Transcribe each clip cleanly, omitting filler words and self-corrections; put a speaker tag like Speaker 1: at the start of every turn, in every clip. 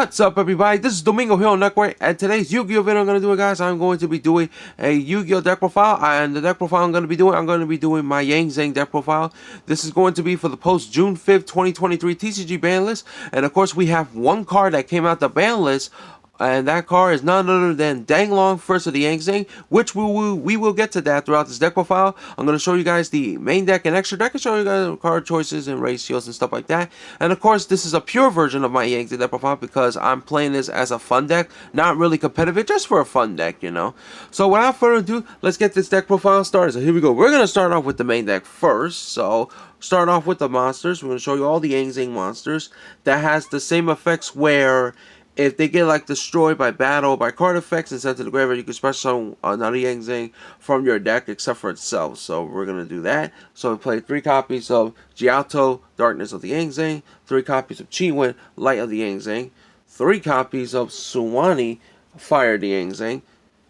Speaker 1: What's up, everybody? This is Domingo here on Network, and today's Yu-Gi-Oh video I'm going to do, guys. I'm going to be doing a Yu-Gi-Oh deck profile, and the deck profile I'm going to be doing my Zing deck profile. This is going to be for the post June 5th, 2023 TCG ban list, and of course we have one card that came out the ban list. And that card is none other than Denglong, first of the Zing, which we will get to that throughout this deck profile. I'm going to show you guys the main deck and extra deck, and show you guys card choices and ratios and stuff like that. And of course, this is a pure version of my Zing deck profile because I'm playing this as a fun deck, not really competitive, just for a fun deck, you know. So without further ado, let's get this deck profile started. So here we go. We're going to start off with the main deck first. So start off with the monsters. We're going to show you all the Zing monsters that has the same effects where if they get like destroyed by battle, by card effects and sent to the graveyard, you can special another Zing from your deck except for itself. So we're going to do that. So we play 3 copies of Jiaotou, Darkness of the Zing, 3 copies of Chiwen, Light of the Zing, 3 copies of Suwani, Fire of the Zing,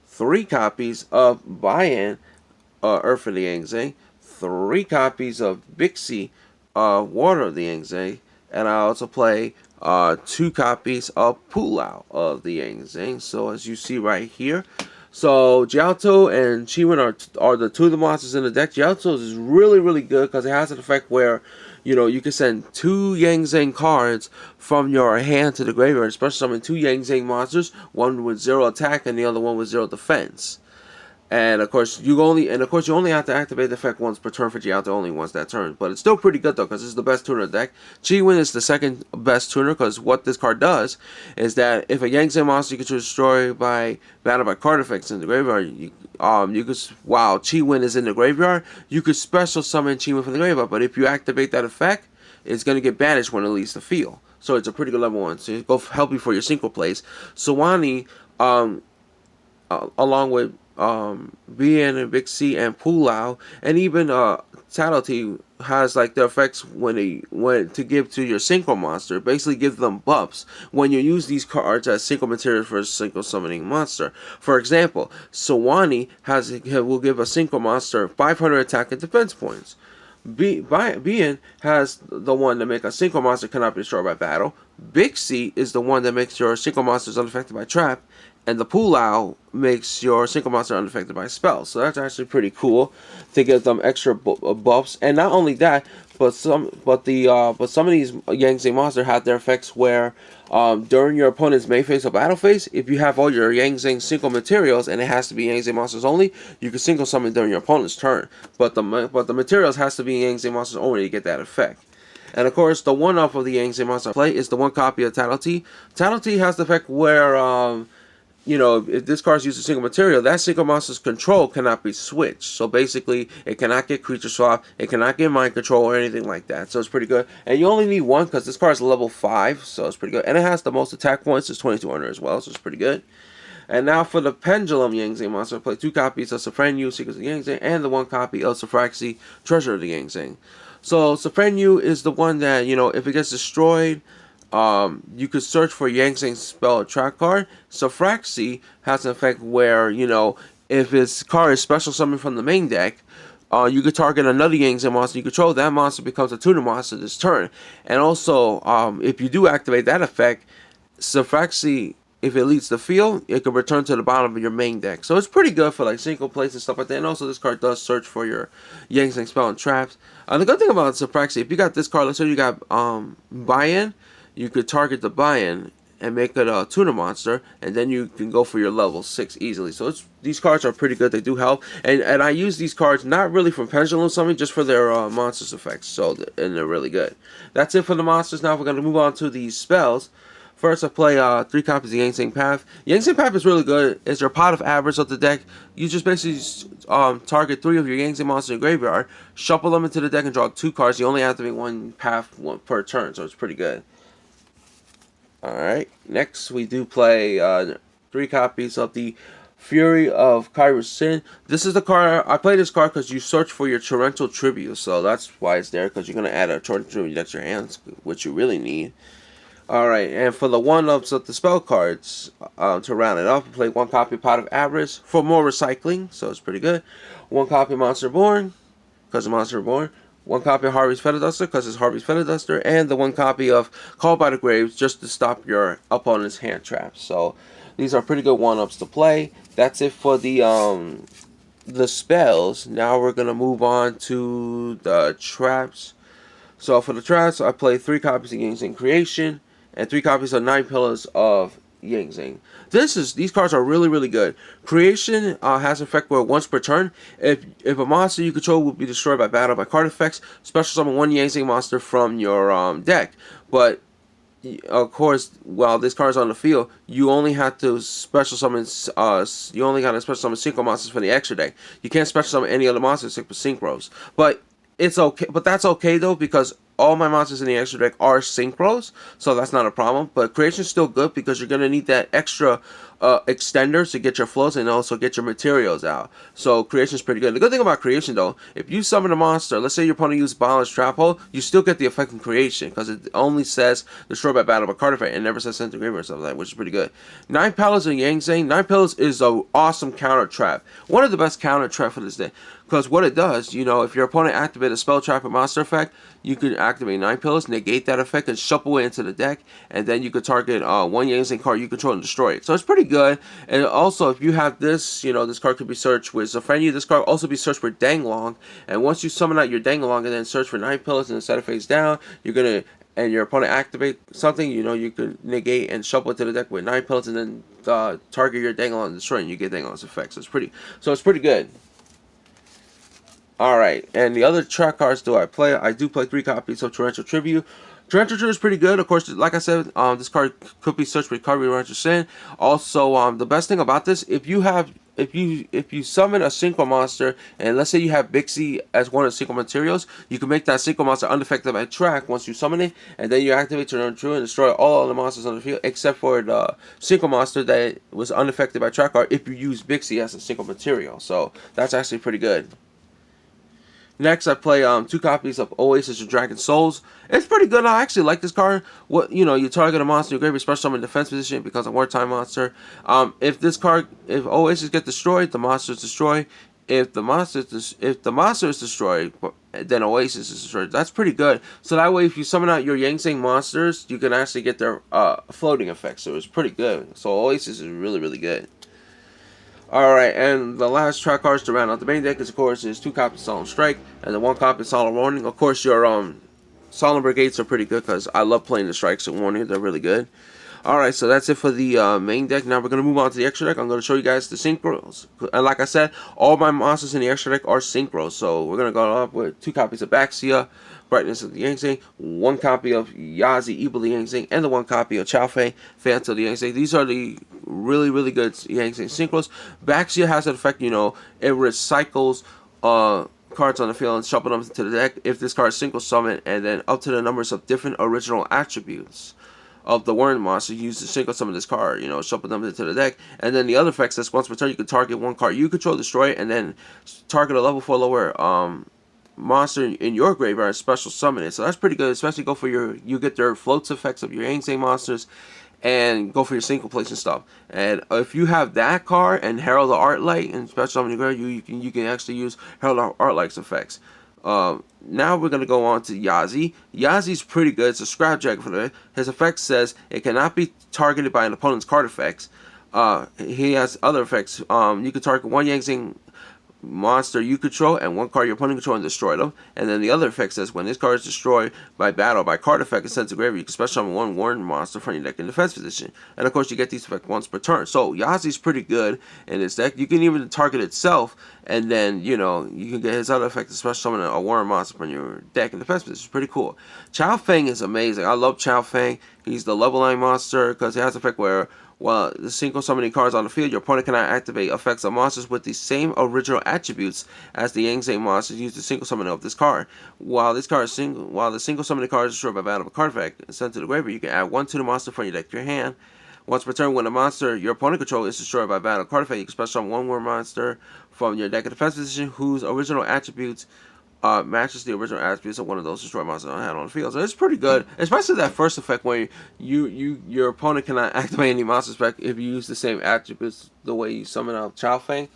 Speaker 1: 3 copies of Bayan, Earth of the Zing, 3 copies of Bixi, Water of the Zing, and I also play 2 copies of Pulau of the Zing. So as you see right here, so Jiaotou and Chiwen are the 2 of the monsters in the deck. Jiaotou is really good because it has an effect where, you know, you can send 2 Zing cards from your hand to the graveyard, especially summon 2 Zing monsters, one with 0 attack and the other one with 0 defense. And of course, you only have to activate the effect once per turn for Jiaotou, only once that turn. But it's still pretty good though, because it's the best tuner of the deck. Chiwen is the second best tuner, because what this card does is that if a Zing monster you can destroy by battle by card effects in the graveyard, you could, while Chiwen is in the graveyard, you could special summon Chiwen from the graveyard. But if you activate that effect, it's going to get banished when it leaves the field. So it's a pretty good level 1. So it'll help you for your synchro plays. Suwani, along with Bien and Bixi and Pulau, and even Tattletee has like the effects when to give to your synchro monster. Basically give them buffs when you use these cards as synchro materials for a synchro summoning monster. For example, Suwani will give a synchro monster 500 attack and defense points. Bien has the one that make a synchro monster cannot be destroyed by battle. Bixi is the one that makes your synchro monsters unaffected by trap. And the Pulau makes your synchro monster unaffected by spells. So that's actually pretty cool to give them extra buffs. And not only that, but some of these Zing monsters have their effects where during your opponent's main phase or battle phase, if you have all your Zing synchro materials and it has to be Zing monsters only, you can synchro summon during your opponent's turn. But the materials has to be Zing monsters only to get that effect. And of course, the one-off of the Zing monster play is the 1 copy of Tattletee. Tattletee has the effect where you know, if this card uses a single material, that single monster's control cannot be switched. So basically, it cannot get creature swap, it cannot get mind control or anything like that. So it's pretty good. And you only need 1 because this card is level 5, so it's pretty good. And it has the most attack points, it's 2200 as well, so it's pretty good. And now for the Pendulum Zing monster, I play 2 copies of Synchros, Secrets of the Zing, and the 1 copy of Synchros, Treasure of the Zing. So Synchros is the one that, you know, if it gets destroyed, you could search for Zing spell or track card. Synchros has an effect where, you know, if its card is special summoned from the main deck, you could target another Zing monster you control. That monster becomes a tuner monster this turn. And also, if you do activate that effect, Synchros, if it leaves the field, it can return to the bottom of your main deck. So it's pretty good for like single plays and stuff like that. And also this card does search for your Zing spell and traps. The good thing about Synchros, if you got this card, let's say you got Bayan, you could target the Bayan and make it a tuner monster, and then you can go for your level 6 easily. So these cards are pretty good. They do help, and I use these cards not really from Pendulum Summoning, just for their monsters effects. So and they're really good. That's it for the monsters. Now we're going to move on to these spells. First, I play 3 copies of Zing Path. Zing Path is really good. It's your pot of average of the deck. You just basically target 3 of your Zing monsters in your graveyard, shuffle them into the deck, and draw 2 cards. You only activate 1 path per turn, so it's pretty good. Alright, next we do play 3 copies of the Fury of Kairos Sin. This is the card, I play this card because you search for your torrential tribute, so that's why it's there, because you're going to add a torrential tribute to your hands, which you really need. Alright, and for the 1-ups of the spell cards, to round it off, I play 1 copy of Pot of Avarice for more recycling, so it's pretty good. 1 copy of Monster Born, because of Monster Born. one copy of Harvey's Feather Duster because it's Harvey's Feather Duster, and the one copy of Called by the Graves just to stop your opponent's hand traps. So these are pretty good one-ups to play. That's it for the spells. Now we're gonna move on to the traps. So for the traps, I play 3 copies of Zing Creation and 3 copies of 9 Pillars of Zing. These cards are really good. Creation has an effect where once per turn, if a monster you control will be destroyed by battle by card effects, special summon one Zing monster from your deck. But of course, while this card is on the field, you only have to special summon. You only got to special summon Synchro monsters for the extra deck. You can't special summon any other monsters except for Synchros. But it's okay. But that's okay though, because all my monsters in the extra deck are Synchros, so that's not a problem. But Creation is still good because you're gonna need that extra extenders to get your flows and also get your materials out. So Creation is pretty good. The good thing about Creation though, if you summon a monster, let's say your opponent uses Banlist Trap Hole, you still get the effect in Creation because it only says destroy by battle by card effect and never says send to graveyard or something like that, which is pretty good. 9 Pillars and Zing. 9 Pillars is an awesome counter trap. One of the best counter trap for this day. Because what it does, you know, if your opponent activates a spell trap or monster effect, you can activate 9 Pillars, negate that effect, and shuffle it into the deck, and then you could target one Zing card you control and destroy it. So it's pretty good. And also, if you have this, you know, this card could be searched with Zafrenu. This card also be searched for denglong. And once you summon out your denglong and then search for 9 Pillars and then set it face down, you're gonna and your opponent activate something, you know, you could negate and shuffle it to the deck with 9 Pillars and then target your denglong and destroy it, and you get denglong's effect. So it's pretty good. Alright, and the other track cards do I play? I do play 3 copies of Torrential Tribute. Torrential Tribute is pretty good. Of course, like I said, this card could be searched with Card Torrential Sin. Also, the best thing about this, if you summon a Synchro monster, and let's say you have Bixie as one of the Synchro materials, you can make that Synchro monster unaffected by track once you summon it, and then you activate Torrential Tribute and destroy all other monsters on the field, except for the Synchro monster that was unaffected by track card if you use Bixie as a Synchro material. So, that's actually pretty good. Next, I play 2 copies of Oasis of Dragon Souls. It's pretty good. I actually like this card. You target a monster, you graveyard special summon in defense position because a wartime monster. If Oasis get destroyed, the monster is destroyed. If the monster is destroyed, then Oasis is destroyed. That's pretty good. So that way, if you summon out your Zing monsters, you can actually get their floating effects. So it's pretty good. So Oasis is really good. Alright, and the last track cards to round out the main deck is, of course, 2 copies of Solemn Strike and then 1 copy of Solemn Warning. Of course, your Solemn Brigades are pretty good because I love playing the Strikes and Warning. They're really good. Alright, so that's it for the main deck. Now we're going to move on to the extra deck. I'm going to show you guys the Synchros. And like I said, all my monsters in the extra deck are Synchros. So we're going to go up with 2 copies of Baxia, Brightness of the Zing, 1 copy of Yazi, Evil the Zing, and the 1 copy of Chao Fei, Phantom of the Zing. These are the really good Zing Synchros. Baxia has an effect, you know, it recycles cards on the field and shuffle them to the deck if this card is Synchro summon, and then up to the numbers of different original attributes of the Warren monster, you use the Synchro summon this card, you know, shuffle them into the deck. And then the other effect says once per turn you can target 1 card you control, destroy it, and then target a level 4 lower monster in your graveyard and special summon it. So that's pretty good, especially go for you get their floats effects of your Zing monsters and go for your single place and stuff. And if you have that card and Herald the Artlight and special summon your graveyard, you can actually use Herald the Artlight's effects. Now we're going to go on to Yazi. Yazi's pretty good. It's a scrapjack for it. His effect says it cannot be targeted by an opponent's card effects. He has other effects. You can target 1 Zing monster you control and 1 card your opponent control and destroy them. And then the other effect says when this card is destroyed by battle by card effect and sent to graveyard, you can special summon 1 Warren monster from your deck in defense position. And of course you get these effects once per turn. So Yazi's pretty good in this deck. You can even target itself, and then you can get his other effect, especially summon a Warren monster from your deck in defense position. It's pretty cool. Chao Feng is amazing. I love Chao Feng. He's the level 9 monster because he has an effect where while the Synchro summoning cards on the field, your opponent cannot activate effects of monsters with the same original attributes as the Zing monsters used to Synchro summon of this card. While the Synchro summoning card is destroyed by battle of a card effect and sent to the graveyard, you can add 1 to the monster from your deck to your hand. Once per turn, when a monster your opponent controls is destroyed by battle of a card effect, you can special summon 1 more monster from your deck in defense position whose original attributes matches the original attributes of one of those destroyed monsters I had on the field. So it's pretty good, especially that first effect where your opponent cannot activate any monster effect if you use the same attributes the way you summon out Chao Feng.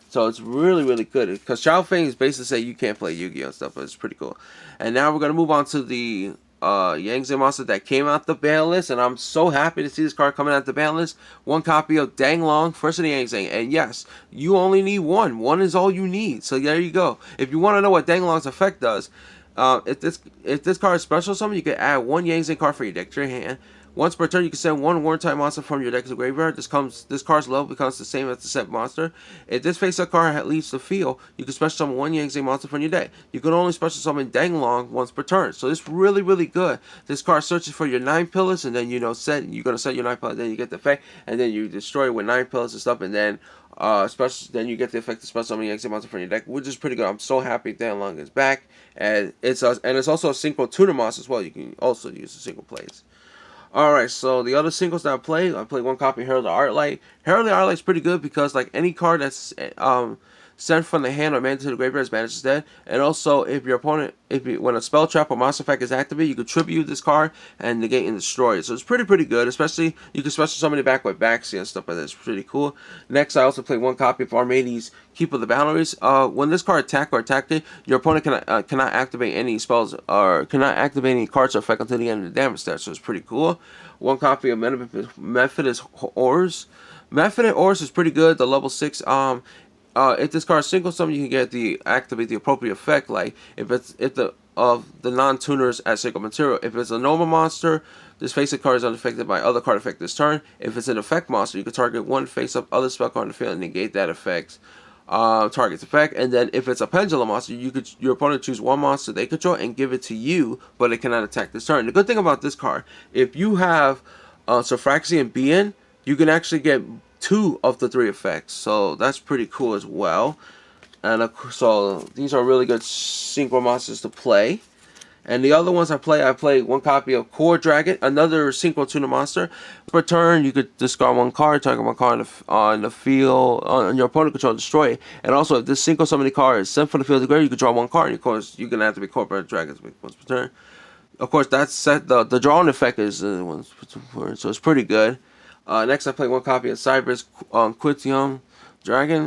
Speaker 1: So it's really, really good. Because Chao Feng is basically saying you can't play Yu-Gi-Oh! And stuff, but it's pretty cool. And now we're going to move on to the Yang Zing monster that came out the ban list. And I'm so happy to see this card coming out the ban list. One copy of Denglong, first of the Yang Zing. And yes, you only need one. One is all you need. So there you go. If you want to know what Denglong's effect does, if this card is special summon, you can add one Yang Zing card for your deck to your hand. Once per turn, you can send one Wartime monster from your deck to the graveyard. This card's level becomes the same as the set monster. If this face-up card leaves the field, you can special summon one Yang Zing monster from your deck. You can only special summon Denglong once per turn. So it's really, really good. This card searches for your 9 pillars, and then you're gonna set your 9 pillars, then you get the effect, and then you destroy it with 9 pillars and stuff, and then then you get the effect of special summon Yang Zing monster from your deck, which is pretty good. I'm so happy Denglong is back, and it's also a synchro tuner monster as well. You can also use the single plays. Alright, so the other singles that I played one copy of Herald of Arclight. Herald of Arclight is pretty good because like any card that's sent from the hand or man to the graveyard is banished instead. And also, if your opponent, when a spell trap or monster effect is activated, you can tribute this card and negate and destroy it. So it's pretty good. Especially you can special summon it back with Baxi and stuff like that. It's pretty cool. Next, I also played one copy of Armades Keep of the Boundaries. When this card attacked it, your opponent cannot activate any spells or cannot activate any cards or effect until the end of the damage step. So it's pretty cool. One copy of Methodist Ores. Methodist Ores is pretty good. The level 6. If this card is single summon, you can activate the appropriate effect. Like if the non-tuners as single material. If it's a normal monster, this face-up card is unaffected by other card effect this turn. If it's an effect monster, you can target one face-up other spell card in the field and negate that effect. Target's effect. And then if it's a Pendulum Monster, your opponent choose one monster they control and give it to you, but it cannot attack this turn. The good thing about this card, if you have Sophraxy and Bien, you can actually get 2 of the 3 effects, so that's pretty cool as well. And so these are really good synchro monsters to play. And the other ones I played one copy of Core Dragon, another synchro tuner monster. Per turn, you could discard one card, target one card on the field, on your opponent control, destroy it. And also, if this synchro summoning card is sent from the field to the graveyard, you can draw one card. And of course, you can activate Core Dragons once per turn. Of course, that's set. The drawing effect is once per turn, so it's pretty good. Next, I played one copy of Cyber's Quitium Dragon.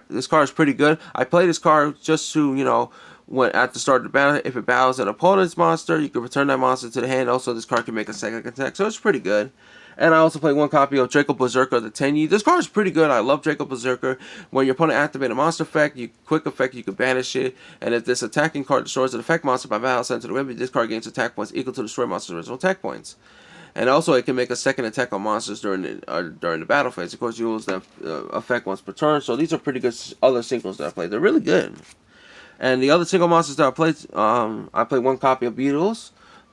Speaker 1: This card is pretty good. I play this card just to, when at the start of the battle, if it battles an opponent's monster, you can return that monster to the hand. Also, this card can make a second attack, so it's pretty good. And I also played one copy of Draco Berserker, the Tenyi. This card is pretty good. I love Draco Berserker. When your opponent activates a monster effect, quick effect, you can banish it. And if this attacking card destroys an effect monster by battle sent to the graveyard, this card gains attack points equal to destroy monster's original attack points. And also, it can make a second attack on monsters during the battle phase. Of course, you use that effect once per turn. So these are pretty good other singles that I played. They're really good. And the other single monsters that I played one copy of Beetles,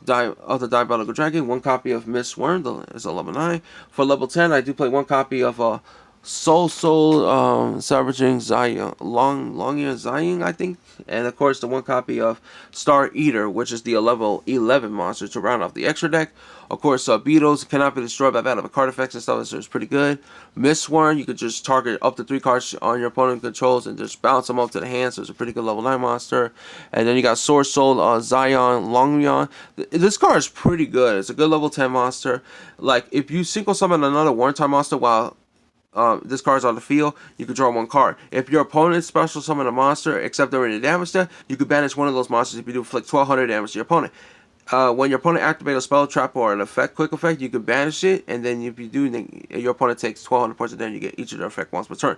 Speaker 1: of the Diabolical Dragon, one copy of Miss Worm, is a level 9. For level 10, I do play one copy of Soul Salvaging Longia Zing, I think. And of course, the one copy of Star Eater, which is the level 11 monster to round off the extra deck. Of course, Beetles cannot be destroyed by battle of card effects and stuff, so it's pretty good. Miss Worm, you could just target up to 3 cards on your opponent controls and just bounce them up to the hand, so it's a pretty good level 9 monster. And then you got Sword Soul Zion Longyan. This card is pretty good. It's a good level 10 monster. Like, if you single summon another one-time monster while this card's on the field, you can draw one card. If your opponent special summon a monster, except during the damage step, you can banish one of those monsters if you do inflict 1200 damage to your opponent. When your opponent activates a spell, trap, or an quick effect, you can banish it, and then if you do, your opponent takes 1200 points of damage, you get each of their effect once per turn.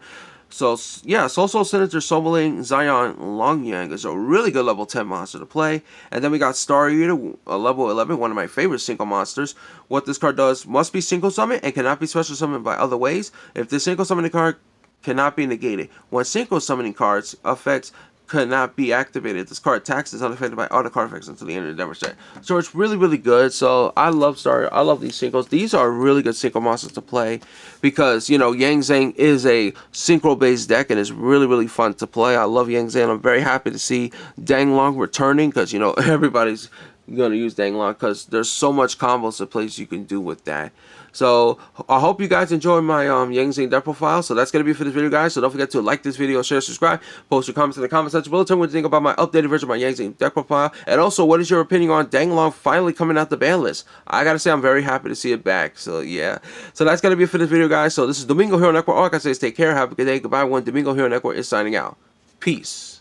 Speaker 1: So, yeah, Soul Senator Sobeling Zion Longyang is a really good level 10 monster to play. And then we got Star Eater, a level 11, one of my favorite single monsters. What this card does must be single summoned and cannot be special summoned by other ways. If this single summoning card cannot be negated, when single summoning cards effects cannot be activated, this card attacks is unaffected by other card effects until the end of the damage set. So it's really good. So I love these singles. These are really good synchro monsters to play because Yang Zing is a synchro based deck and it's really fun to play. I love Yang Zing. I'm very happy to see Denglong returning because everybody's you're gonna use denglong, because there's so much combos of plays you can do with that. So I hope you guys enjoy my Zing deck profile. So that's gonna be for this video, guys. So don't forget to like this video, share, subscribe, post your comments in the comment section below. Tell me what you think about my updated version of my Zing deck profile, and also what is your opinion on denglong finally coming out the ban list. I gotta say I'm very happy to see it back. So yeah, so that's gonna be it for this video, guys. So this is Domingo Hero Network. All I can say is take care, have a good day, goodbye. Domingo Hero Network is signing out. Peace.